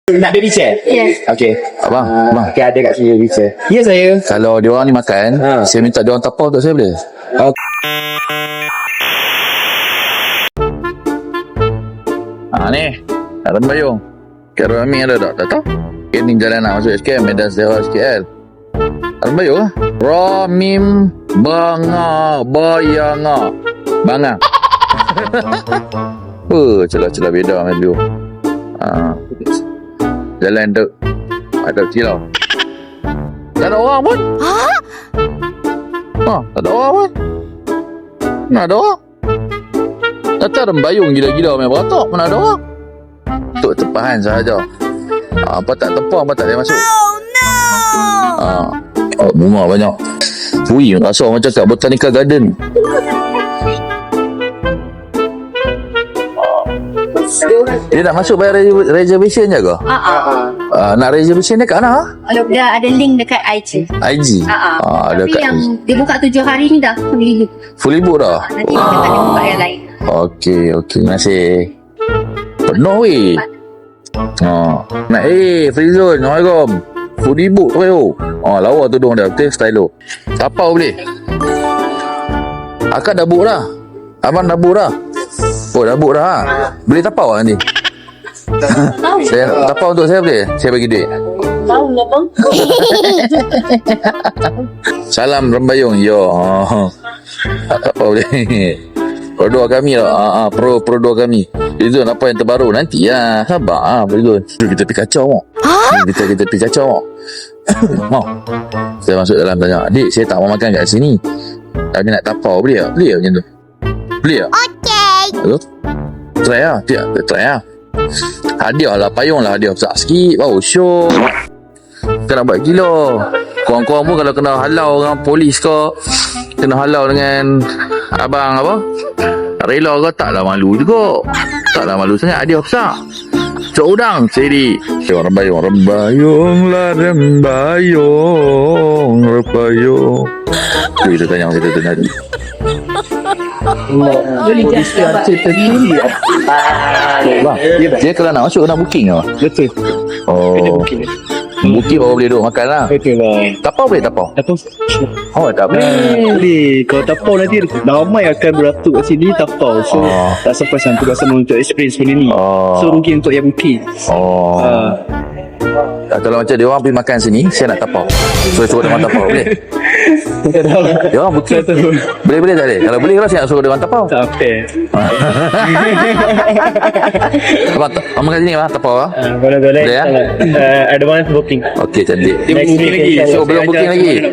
Nak baby chair? Yes. Okey. Abang, Okey, ada kat sini baby chair. Ya, saya. kalau dia orang ni makan, saya minta dia orang tapau untuk saya boleh? Ni nak rembayung Kira Rami ada tak? Tak tahu. Ini jalan nak masuk SKM, Medan Sewa SKL. Rembayung lah. Ramim Banga Bayanga Banga. Celah-celah beda dengan dia. Jalan tu ada kilau. Tak ada orang pun. Tak ada orang pun. Mana ada orang? Kata rembayung gila-gila main beratok. Mana ada orang? Untuk tepahan sahaja. Apa tak tepang, apa tak boleh masuk. Bunga banyak. Ui, rasa macam kat Botanical Garden. Dia nak masuk bayar reservation je ke? Nak reservation dekat mana? Dah ada link dekat IG. IG? Tapi dekat yang dia buka 7 hari ni dah full ibu dah? Nanti kita tak ada buka yang lain. Okey, terima kasih. Penuh weh. Nak free zone. Assalamualaikum. Full ibu tu yo. Lawa tudung dia. Betul style. Tapau boleh? Akak dah book dah. Abang dah book dah. Dah book dah. Boleh tapau lah nanti? Saya tapau untuk saya boleh? Saya bagi duit. Tahu lah bang. Salam rembayung. Yo. Tapau boleh. Produk kami lah. Produk kami. Rizun apa yang terbaru nanti ya. Sabar Rizun. Kita pergi kacau. Kita pergi kacau. Saya masuk dalam tanya, adik saya tak mau makan kat sini, tapi nak tapau boleh tak? Boleh tak macam tu? Boleh tak? Okey. Try lah. Try lah. Hadiah lah. Payung lah hadiah besar sikit. Syok. Kena buat gila. Korang-korang pun kalau kena halau dengan polis ke, kena halau dengan abang apa, rela ke, taklah malu juga. Taklah malu sangat. Hadiah besar. Cok udang seri. Rembayunglah rembayung. Tu kita tanya tadi. Polis cerita ni. Dia kalau nak masuk kena booking ke? Betul. Kena booking. Booking baru boleh duduk makan lah. Betul lah. Tapau boleh tapau? Tapau. Tak boleh. Boleh. Kalau tapau nanti ramai akan beratuk kat sini tapau. So tak sampai santu rasa untuk experience benda ni. So mungkin untuk yang booking. Kalau macam dia orang pergi makan sini, saya nak tapau. So suruh dia orang tapau boleh? Dia orang booking. Boleh tak boleh? Kalau boleh kalau saya nak suruh dia orang tapau. Tak fair. Abang makan sini abang tapau lah. Boleh. Boleh ya? Advance booking. Okey, cantik. Dia booking lagi. So belum booking lagi.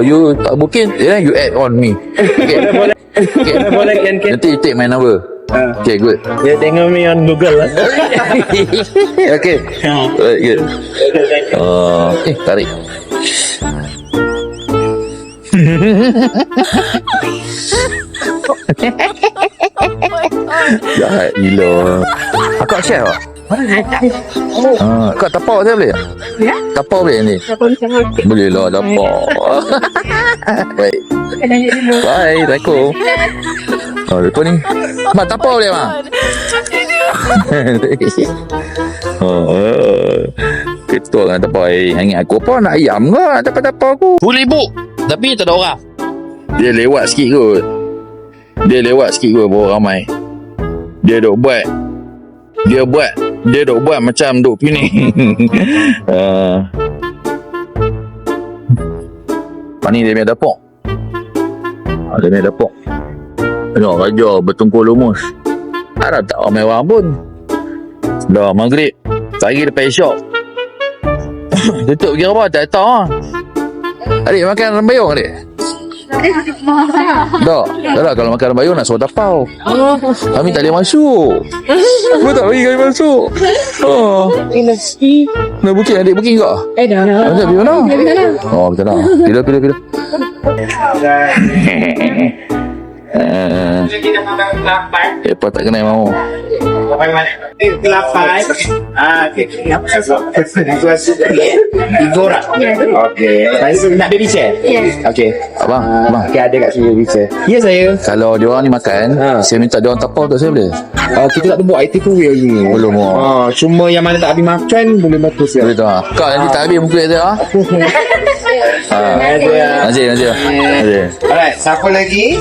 You tak booking, you add on me. Okay. Boleh kan. Nanti you take my number. Okay, good. Dia tengok me on Google lah. Okay. Good. Tarik. Jahat gila. Akak share tak? Kak tapau saya boleh? Ya? Tapau boleh ni? Tapau macam mana? Boleh lah tapau. Baik. Bye. Assalamualaikum. Lepas ni mak tapau boleh mak? Ketua kan tapau. Ingat aku apa nak ayam ke nak tapau aku? Boleh bu. Tapi tak ada orang. Dia lewat sikit kot. Baru ramai. Dia duk buat macam duk pini. Ni dia punya dapur. Tengok raja bertungkul lumus. Tak ramai orang pun. Dah maghrib. Lagi depan shop. Tutup kira apa? Tak tahu lah. Adik makan rembayung adik? Dah kalau makan rembayung nak suruh tapau. Kami tak boleh masuk. Kau tak bagi kami masuk. Nak booking, adik booking tak? Dah. Macam pergi mana? Betul lah. Bila. Apa tak kenal mau? Kelapai. Igora. Okey. Nak baby chair? Yes. Okey. Abang, Okey, ada kat sini baby chair. Ya, saya. kalau dia orang ni makan, saya minta dia orang tapau tak saya boleh? Kita tak buat IT kuih lagi ni. Belum mau. Cuma yang mana tak habis makan boleh bagus ya. Boleh tak? Kau nanti tak habis muka dia ah. Nazir. Alright, siapa lagi?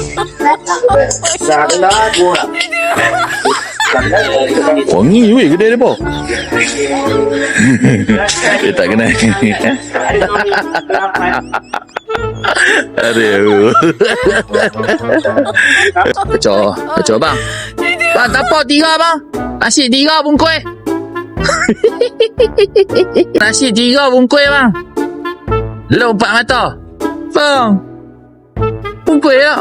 Salah dua. Wangi weh kedai dia po. Dia tak kenal. Aduh. Kacau bang. Bang, tapau 3 bang. Nasi 3 bungkus. Nasi 3 bungkus bang. Lompat mata. Bang. Bungkus ya.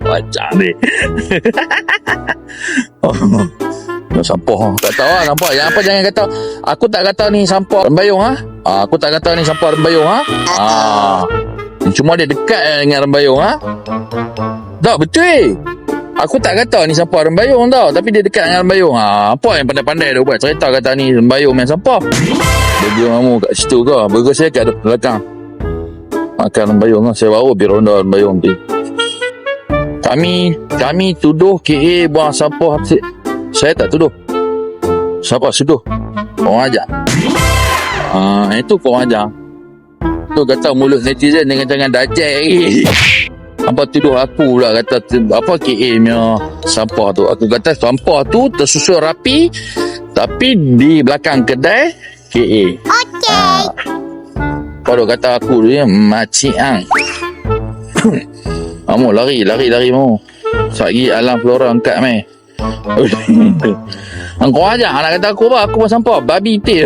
Macam ni. Sampah. Tak tahu lah sampah. Yang apa jangan kata aku tak kata ni sampah rembayung ha. Aku tak kata ni sampah rembayung ha. Cuma dia dekat dengan rembayung ha. Tak betul. Aku tak kata ni sampah rembayung tau, tapi dia dekat dengan rembayung. Apa yang pandai-pandai dia buat cerita kata ni rembayung main sampah. Dia mamu kat situ ke? Burger saya kat belakang. Makan rembayung lah. Saya baru pergi ronda rembayung tu. Kami tuduh KA buang sampah. Saya tak tuduh. Siapa tuduh? Korang ajar. Itu korang ajar. Tu kata mulut netizen dengan jangan dajal lagi. Apa tuduh aku pula kata apa KA punya sampah tu. Aku kata sampah tu tersusun rapi tapi di belakang kedai KA. Okey. Kau kata aku dia maciang. Kamu lari mu. Sagi alam flora angkat mai. Kau aja nak kata aku apa? Aku buat sampah babi tail.